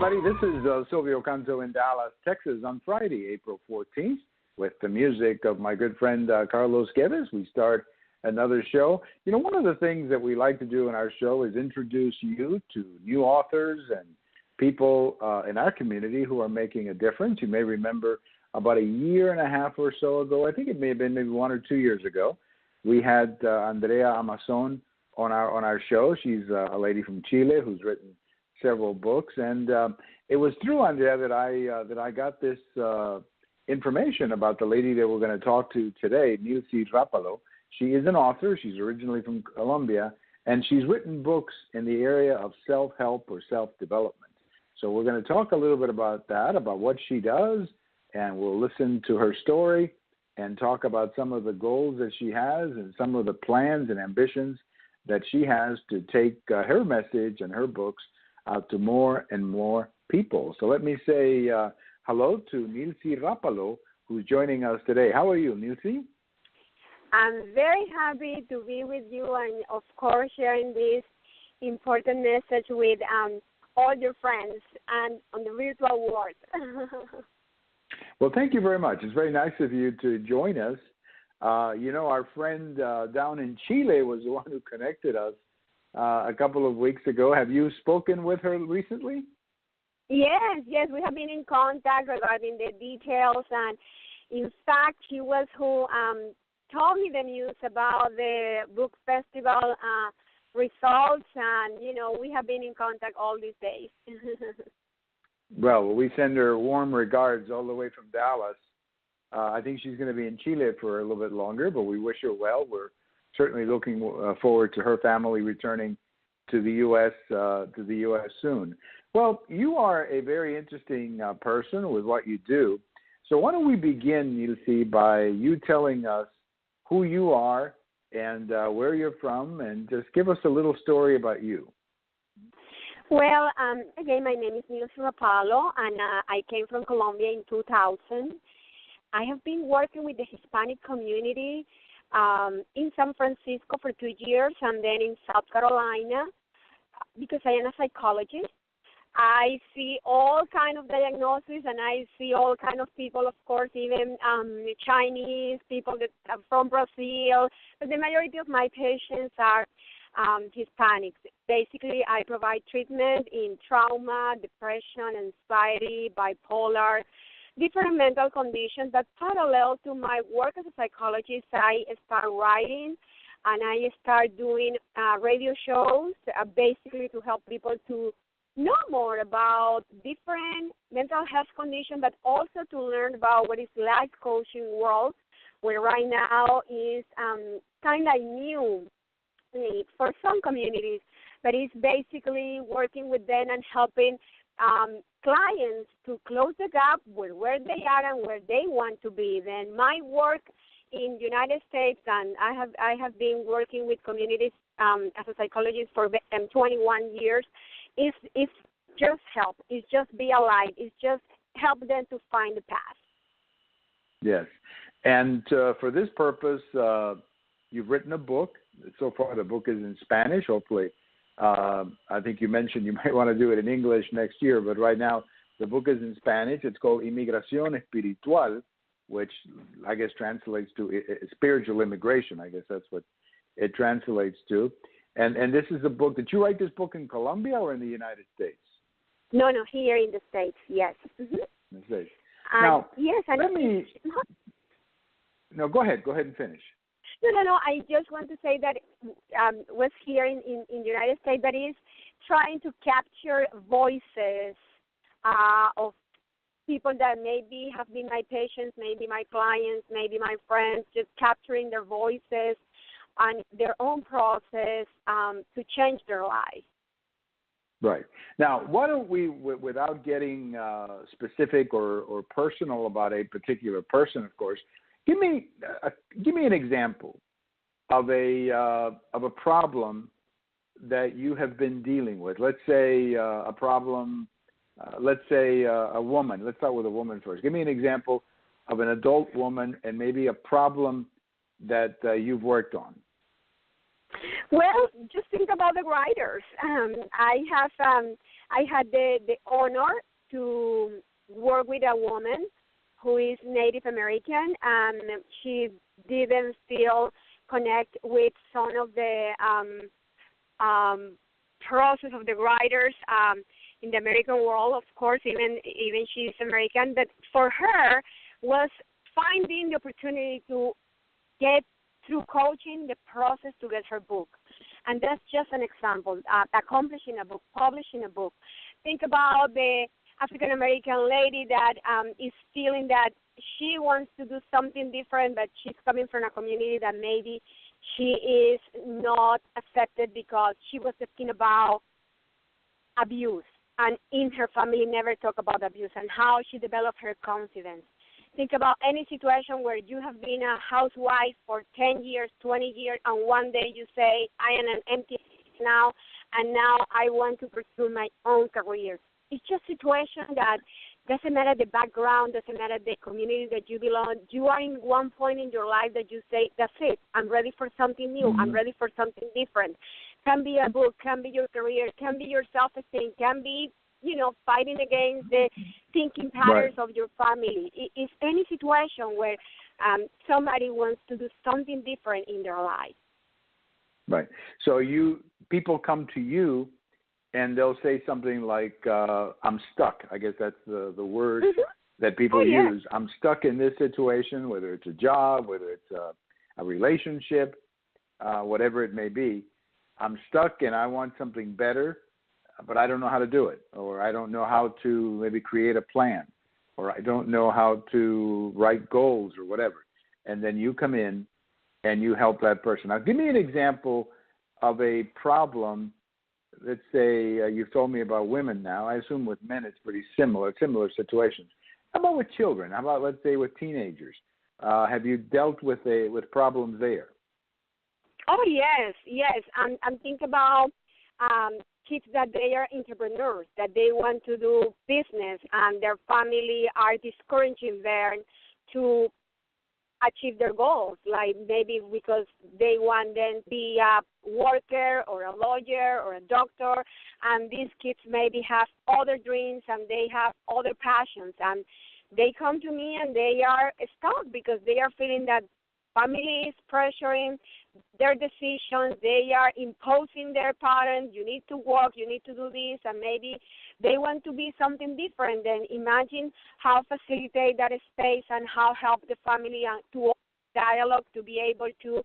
everybody. This is Silvio Canto in Dallas, Texas on Friday, April 14th, with the music of my good friend Carlos Guedes. We start another show. You know, one of the things that we like to do in our show is introduce you to new authors and people in our community who are making a difference. You may remember about a year and a half or so ago, I think it may have been maybe 1 or 2 years ago, we had Andrea Amazon on our show. She's a lady from Chile who's written several books, and it was through Andrea that I got this information about the lady that we're going to talk to today, Nilsy Rapalo. She is an author. She's originally from Colombia, and she's written books in the area of self-help or self-development. So we're going to talk a little bit about that, about what she does, and we'll listen to her story and talk about some of the goals that she has and some of the plans and ambitions that she has to take her message and her books out to more and more people. So let me say hello to Nilsy Rapalo, who's joining us today. How are you, Nilsy? I'm very happy to be with you and, of course, sharing this important message with all your friends and on the virtual world. Well, thank you very much. It's very nice of you to join us. You know, our friend down in Chile was the one who connected us a couple of weeks ago. Have you spoken with her recently? Yes, we have been in contact regarding the details, and in fact, she was who told me the news about the book festival results, and, you know, we have been in contact all these days. Well, we send her warm regards all the way from Dallas. I think she's going to be in Chile for a little bit longer, but we wish her well. We're certainly looking forward to her family returning to the U.S. soon. Well, you are a very interesting person with what you do. So why don't we begin, Nilsy, by you telling us who you are and where you're from, and just give us a little story about you. Well, again, my name is Nilsy Rapalo, and I came from Colombia in 2000. I have been working with the Hispanic community in San Francisco for 2 years, and then in South Carolina, because I am a psychologist. I see all kind of diagnoses, and I see all kind of people, of course, even Chinese, people that are from Brazil, but the majority of my patients are Hispanics. Basically, I provide treatment in trauma, depression, anxiety, bipolar, different mental conditions. But parallel to my work as a psychologist, I start writing and I start doing radio shows, basically to help people to know more about different mental health conditions, but also to learn about what is life coaching world, where right now is kind of new for some communities, but it's basically working with them and helping clients to close the gap with where they are and where they want to be. Then my work in the United States, and I have been working with communities as a psychologist for 21 years, is just help. It's just be a light. It's just help them to find the path. Yes. And for this purpose, you've written a book. So far, the book is in Spanish. Hopefully, I think you mentioned you might want to do it in English next year, but right now the book is in Spanish. It's called Inmigración, espiritual, which I guess translates to spiritual immigration. I guess that's what it translates to. And this is a book. Did you write this book in Colombia or in the United States? No, here in the States, yes. Mm-hmm. In the States. Now, yes, No, go ahead. Go ahead and finish. No. I just want to say that was here in the United States, that is trying to capture voices of people that maybe have been my patients, maybe my clients, maybe my friends, just capturing their voices and their own process to change their life. Right. Now, why don't we, without getting specific or personal about a particular person, of course, give me an example of a problem that you have been dealing with. Let's say a problem. Let's say a woman. Let's start with a woman first. Give me an example of an adult woman and maybe a problem that you've worked on. Well, just think about the writers. I have I had the honor to work with a woman who is Native American, and she didn't still connect with some of the process of the writers in the American world. Of course, even she's American, but for her was finding the opportunity to get through coaching the process to get her book. And that's just an example, accomplishing a book, publishing a book. Think about the African-American lady that is feeling that she wants to do something different, but she's coming from a community that maybe she is not accepted because she was talking about abuse, and in her family never talk about abuse, and how she developed her confidence. Think about any situation where you have been a housewife for 10 years, 20 years, and one day you say, I am an empty now, and now I want to pursue my own career. It's just a situation that doesn't matter the background, doesn't matter the community that you belong. You are in one point in your life that you say, that's it. I'm ready for something new. I'm ready for something different. Can be a book, can be your career, can be your self-esteem, can be, fighting against the thinking patterns of your family. It's any situation where somebody wants to do something different in their life. Right. So people come to you and they'll say something like, I'm stuck. I guess that's the word that people use. I'm stuck in this situation, whether it's a job, whether it's a relationship, whatever it may be. I'm stuck and I want something better, but I don't know how to do it, or I don't know how to maybe create a plan, or I don't know how to write goals or whatever. And then you come in and you help that person. Now, give me an example of a problem. Let's say you've told me about women now. I assume with men it's pretty similar situations. How about with children? How about, let's say, with teenagers? Have you dealt with problems there? Oh, yes. I'm thinking about kids that they are entrepreneurs, that they want to do business, and their family are discouraging them to achieve their goals, like maybe because they want them to be a worker or a lawyer or a doctor, and these kids maybe have other dreams and they have other passions, and they come to me and they are stuck because they are feeling that family is pressuring their decisions, they are imposing their parents, you need to work, you need to do this, and maybe they want to be something different. Then imagine how facilitate that space and how help the family to dialogue to be able to,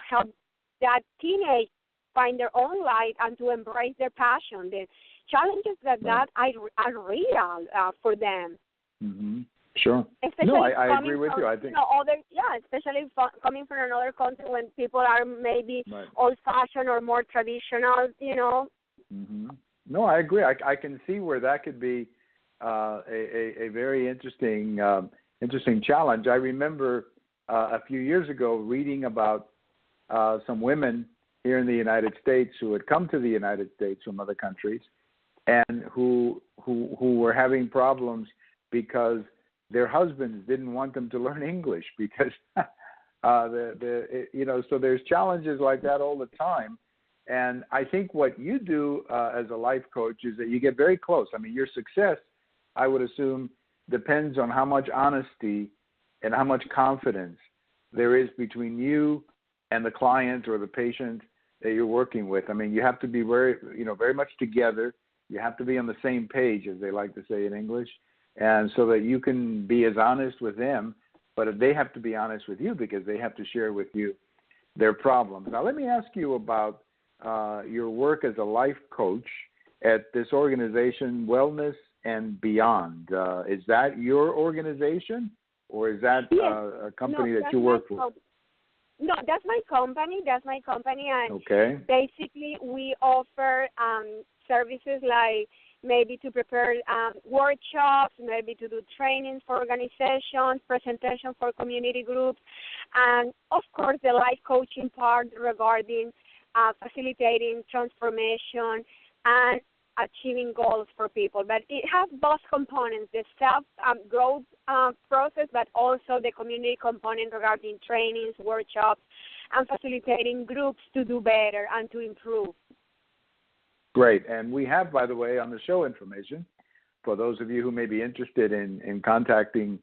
help that teenage find their own light and to embrace their passion. The challenges that are real for them. Mm-hmm. Sure. Especially I agree with you. I think especially coming from another country when people are maybe old-fashioned or more traditional, Mm-hmm. No, I agree. I can see where that could be a very interesting challenge. I remember a few years ago reading about some women here in the United States who had come to the United States from other countries and who were having problems because their husbands didn't want them to learn English because, so there's challenges like that all the time. And I think what you do as a life coach is that you get very close. I mean, your success, I would assume, depends on how much honesty and how much confidence there is between you and the client or the patient that you're working with. I mean, you have to be very much together. You have to be on the same page, as they like to say in English. And so that you can be as honest with them, but they have to be honest with you because they have to share with you their problems. Now, let me ask you about your work as a life coach at this organization, Wellness and Beyond. Is that your organization, or is that a company that you work with? No, that's my company. And basically we offer services like maybe to prepare workshops, maybe to do trainings for organizations, presentations for community groups, and, of course, the life coaching part regarding facilitating transformation and achieving goals for people. But it has both components, the self-growth process, but also the community component regarding trainings, workshops, and facilitating groups to do better and to improve. Great. And we have, by the way, on the show information, for those of you who may be interested in contacting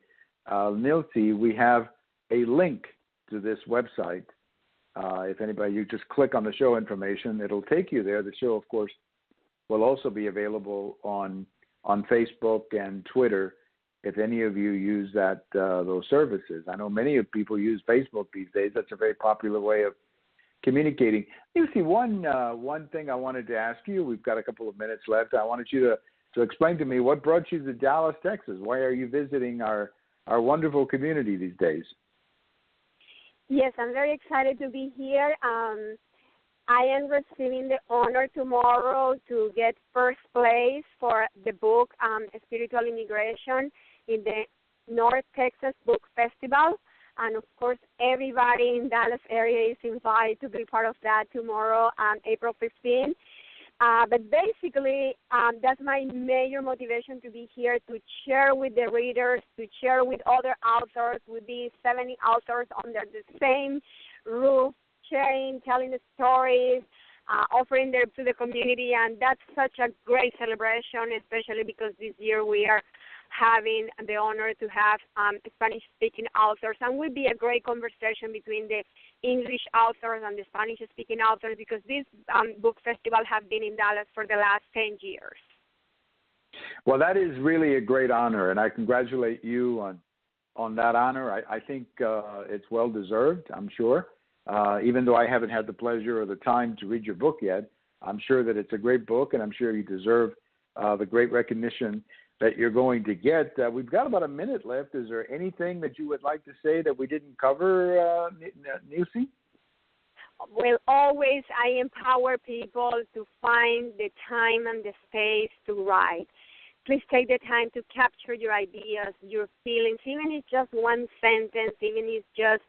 Nilsy, we have a link to this website. If anybody, you just click on the show information, it'll take you there. The show, of course, will also be available on Facebook and Twitter if any of you use those services. I know many of people use Facebook these days. That's a very popular way of communicating. You see, one thing I wanted to ask you, we've got a couple of minutes left. I wanted you to explain to me what brought you to Dallas, Texas. Why are you visiting our wonderful community these days? Yes, I'm very excited to be here. I am receiving the honor tomorrow to get first place for the book Spiritual Inmigración in the North Texas Book Festival. And, of course, everybody in Dallas area is invited to be part of that tomorrow on April 15th. But basically, that's my major motivation to be here, to share with the readers, to share with other authors, with these 70 authors under the same roof, sharing, telling the stories, offering them to the community. And that's such a great celebration, especially because this year we are having the honor to have Spanish-speaking authors, and will be a great conversation between the English authors and the Spanish-speaking authors, because this book festival has been in Dallas for the last 10 years. Well, that is really a great honor, and I congratulate you on that honor. I think it's well-deserved, I'm sure. Even though I haven't had the pleasure or the time to read your book yet, I'm sure that it's a great book, and I'm sure you deserve the great recognition that you're going to get. We've got about a minute left. Is there anything that you would like to say that we didn't cover, Nilsy? Well, always I empower people to find the time and the space to write. Please take the time to capture your ideas, your feelings, even if it's just one sentence, even if it's just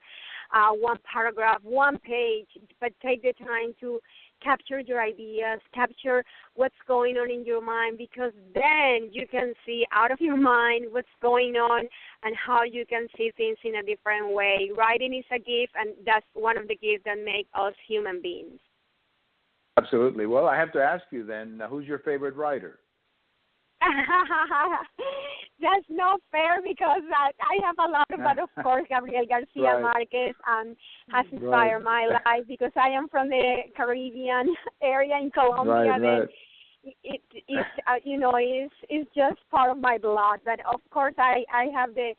one paragraph, one page, but take the time to capture your ideas, capture what's going on in your mind, because then you can see out of your mind what's going on and how you can see things in a different way. Writing is a gift, and that's one of the gifts that make us human beings. Absolutely. Well, I have to ask you then, who's your favorite writer? That's not fair, because I have a lot of, but of course, Gabriel Garcia Marquez has inspired my life, because I am from the Caribbean area in Colombia. Right. It's just part of my blood. But of course, I have the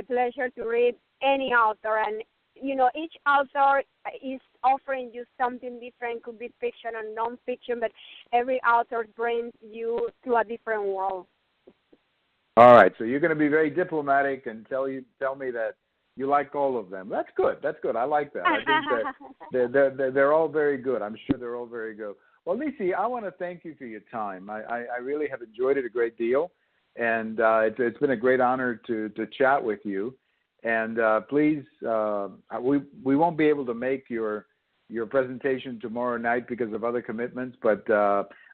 pleasure to read any author, and each author is offering you something different. Could be fiction or non-fiction, but every author brings you to a different world. All right, so you're going to be very diplomatic and tell me that you like all of them. That's good. I like that. I think that they're all very good. I'm sure they're all very good. Well, Nilsy, I want to thank you for your time. I really have enjoyed it a great deal, and it's been a great honor to chat with you. And please, we won't be able to make your presentation tomorrow night because of other commitments, but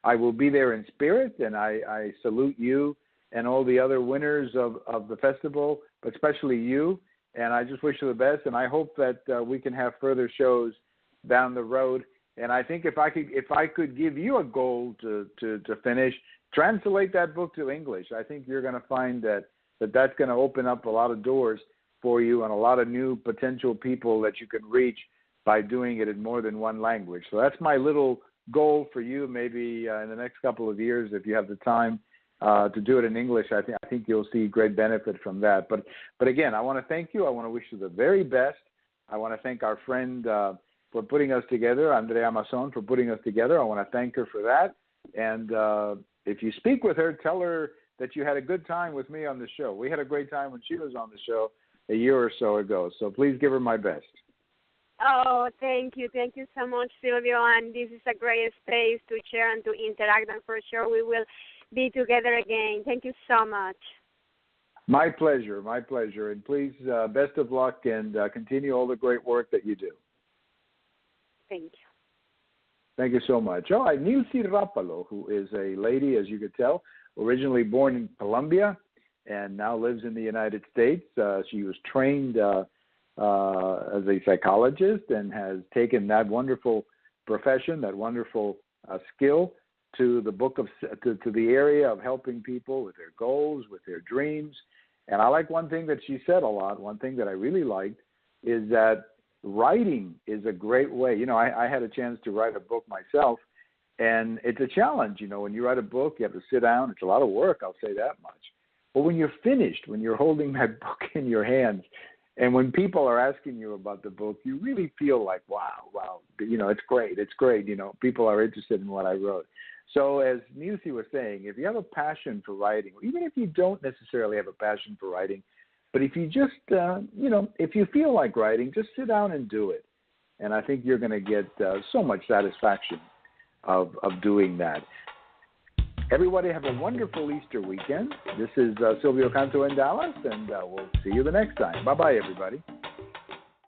I will be there in spirit, and I salute you and all the other winners of the festival, but especially you. And I just wish you the best, and I hope that we can have further shows down the road. And I think if I could give you a goal to finish, translate that book to English. I think you're going to find that's going to open up a lot of doors for you and a lot of new potential people that you can reach by doing it in more than one language. So that's my little goal for you, maybe in the next couple of years, if you have the time to do it in English. I think you'll see great benefit from that. But again, I want to thank you. I want to wish you the very best. I want to thank our friend for putting us together, Andrea Mason, for putting us together. I want to thank her for that. And if you speak with her, tell her that you had a good time with me on the show. We had a great time when she was on the show a year or so ago. So please give her my best. Oh, thank you. Thank you so much, Silvio. And this is a great space to share and to interact. And for sure we will be together again. Thank you so much. My pleasure. And please, best of luck, and continue all the great work that you do. Thank you. Thank you so much. All right, Nilsy Rapalo, who is a lady, as you could tell, originally born in Colombia and now lives in the United States. She was trained as a psychologist and has taken that wonderful profession, that wonderful skill, to the book of to the area of helping people with their goals, with their dreams. And I like one thing that she said a lot. One thing that I really liked is that writing is a great way. You know, I had a chance to write a book myself, and it's a challenge. You know, when you write a book, you have to sit down. It's a lot of work, I'll say that much. But when you're finished, when you're holding that book in your hands, and when people are asking you about the book, you really feel like, wow, you know, it's great. You know, people are interested in what I wrote. So as Nilsy was saying, if you have a passion for writing, even if you don't necessarily have a passion for writing, but if you just, you know, if you feel like writing, just sit down and do it. And I think you're going to get so much satisfaction of doing that. Everybody have a wonderful Easter weekend. This is Silvio Canto in Dallas, and we'll see you the next time. Bye-bye, everybody.